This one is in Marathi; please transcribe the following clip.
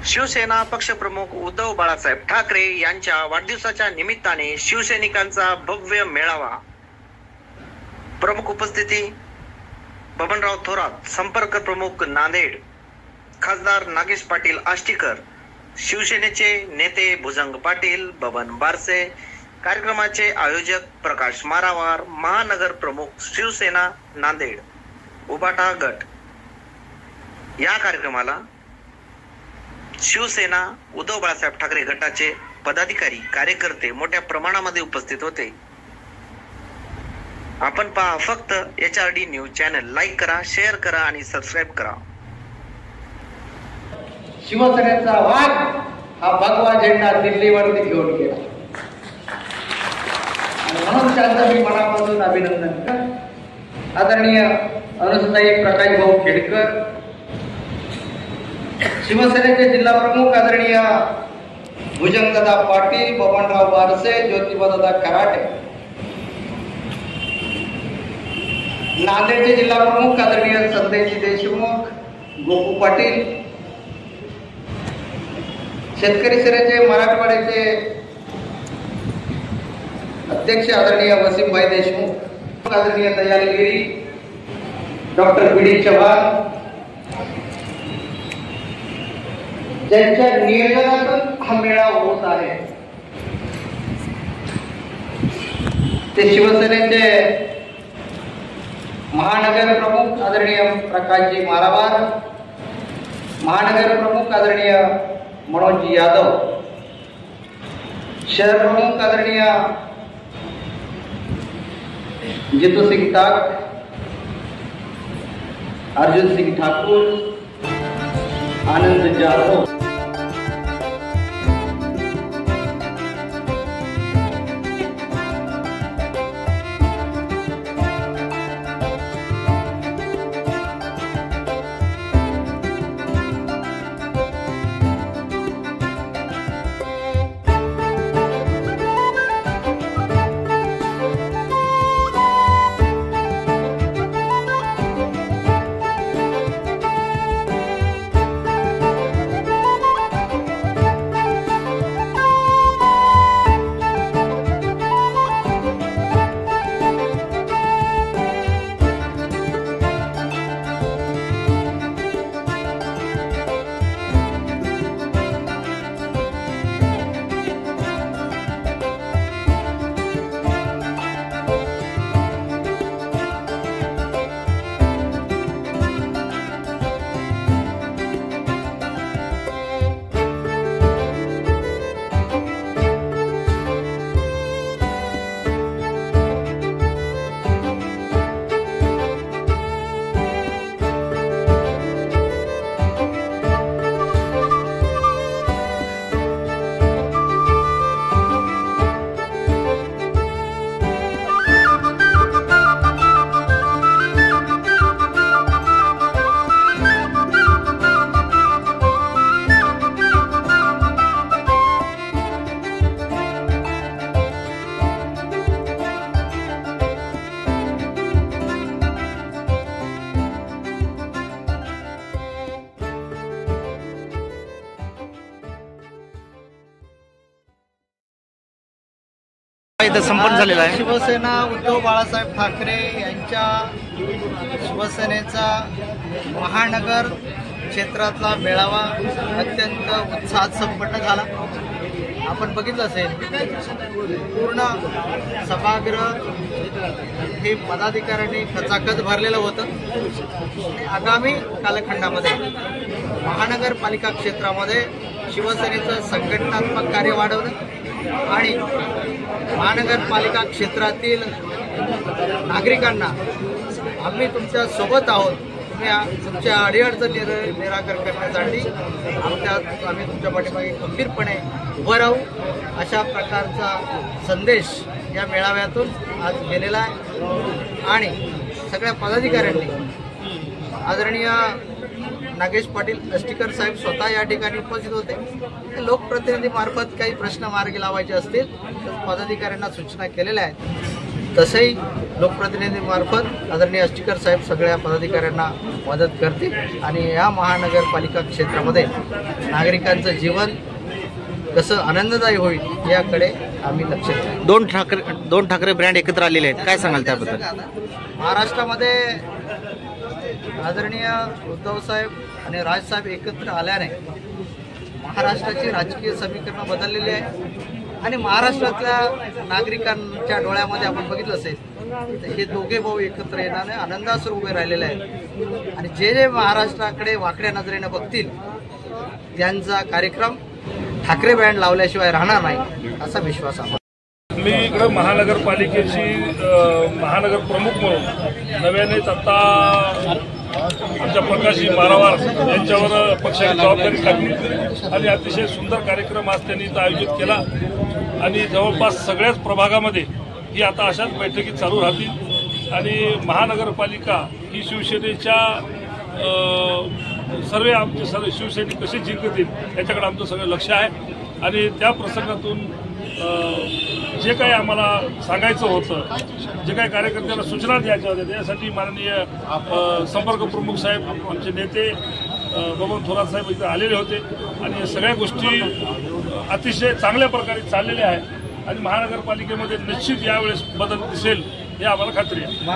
शिवसेना पक्षप्रमुख उद्धव बाळासाहेब ठाकरे यांच्या वाढदिवसाच्या निमित्ताने शिवसैनिकांचा भव्य मेळावा। प्रमुख उपस्थिती बबनराव थोरात, संपर्क प्रमुख नांदेड, खासदार नागेश पाटील आष्टीकर, शिवसेनेचे नेते भुजंग पाटील, बबन बारसे, कार्यक्रमाचे आयोजक प्रकाश मारावार, महानगर प्रमुख शिवसेना नांदेड उबाटा गट। या कार्यक्रमाला शिवसेना उद्धव बाळासाहेब ठाकरे गटाचे पदाधिकारी कार्यकर्ते मोठ्या प्रमाणामध्ये उपस्थित होते। आपण पहा फक्त HRD न्यूज चॅनल, लाईक करा, शेअर करा आणि सबस्क्राईब करा। शिवसेनेचा वाघ हा भगवा झेंडा दिल्लीवरती घेऊन गेला आणि म्हणून त्यांचं मी मनापासून अभिनंदन करतो। आदरणीय अनुसताई प्रकाश भाऊ खेडकर, शिवसेनेचे जिल्हा प्रमुख आदरणीय भुजंगदादा पाटील, बबनराव बारसे, ज्योतिबादादा खराटे, नांदेडचे जिल्हा प्रमुख आदरणीय संदेशी देशमुख, गोपू पाटील, शेतकरी सेनेचे मराठवाड्याचे अध्यक्ष आदरणीय वसीमभाई देशमुख, आदरणीय दयालगिरी, डॉक्टर BD चव्हाण, ज्यांच्या नियोजनातून हा मेळावा होत आहे, ते शिवसेनेचे महानगर प्रमुख आदरणीय प्रकाशजी मारावार, महानगर प्रमुख आदरणीय मनोज यादव, शहर प्रमुख आदरणीय जितू सिंह टाक, अर्जुन सिंह ठाकुर, आनंद जाधव। संपन्न झालेला आहे। शिवसेना उद्धव बाळासाहेब ठाकरे यांच्या शिवसेनेचा महानगर क्षेत्रातला मेळावा अत्यंत उत्साहात संपन्न झाला। आपण बघितलं असेल, पूर्ण सभागृह हे पदाधिकाऱ्यांनी खचाखच भरलेलं होतं। आगामी कालखंडामध्ये महानगरपालिका क्षेत्रामध्ये शिवसेनेचं संघटनात्मक कार्य वाढवणं आणि महानगरपालिका क्षेत्रातील नागरिकांना आम्ही तुमच्या सोबत आहोत, तुमच्या अडीअडचण निराकरण करण्यासाठी आम्ही तुमच्या पाठीमागे खंबीरपणे उभं राहू, अशा प्रकारचा संदेश या मेळाव्यातून आज गेलेला आहे। आणि सगळ्या पदाधिकाऱ्यांनी आदरणीय नागेश पाटील आष्टीकर साहेब स्वतः या ठिकाणी उपस्थित होते। लोकप्रतिनिधी मार्फत काही प्रश्न मार्गी लावायचे असतील तर पदाधिकाऱ्यांना सूचना केलेल्या आहेत। तसंही लोकप्रतिनिधीमार्फत आदरणीय अस्टीकर साहेब सगळ्या पदाधिकाऱ्यांना मदत करतील आणि या महानगरपालिका क्षेत्रामध्ये नागरिकांचं जीवन कसं आनंददायी होईल याकडे आम्ही लक्ष देऊ. दोन ठाकरे ब्रँड एकत्र आलेले आहेत, काय सांगाल त्याबद्दल? महाराष्ट्रामध्ये आदरणीय उद्धव साहेब आणि राजसाहेब एकत्र आल्याने महाराष्ट्राची राजकीय समीकरणं बदललेली आहे आणि महाराष्ट्रातल्या नागरिकांच्या डोळ्यामध्ये आपण बघितलं असेल तर हे दोघे भाऊ एकत्र येण्याने आनंदासुर उभे राहिलेले आहेत आणि जे जे महाराष्ट्राकडे वाकड्या नजरेने बघतील त्यांचा कार्यक्रम ठाकरे बँड लावल्याशिवाय राहणार नाही असा विश्वास आहे. मी इकडे महानगरपालिकेची महानगर प्रमुख म्हणून नव्यानेच आता आमच्या प्रकाशजी मारावार यांच्यावर पक्षाची जबाबदारी टाकली आणि अतिशय सुंदर कार्यक्रम आज त्यांनी इथं आयोजित केला आणि जवळपास सगळ्याच प्रभागामध्ये ही आता अशाच बैठकी चालू राहतील आणि महानगरपालिका ही शिवसेनेच्या सर्व शिवसैनिक कसे जिंकतील याच्याकडे आमचं सगळं लक्ष आहे आणि त्या प्रसंगातून जे काही आम्हाला सांगायचं होतं, जे काही कार्यकर्त्यांना सूचना द्यायच्या होत्या त्यासाठी माननीय संपर्क प्रमुख साहेब आमचे नेते बबन थोरात साहेब इथे आलेले होते आणि या सगळ्या गोष्टी अतिशय चांगल्या प्रकारे चाललेल्या आहेत आणि महानगरपालिकेमध्ये निश्चित यावेळेस बदल दिसेल हे आम्हाला खात्री आहे.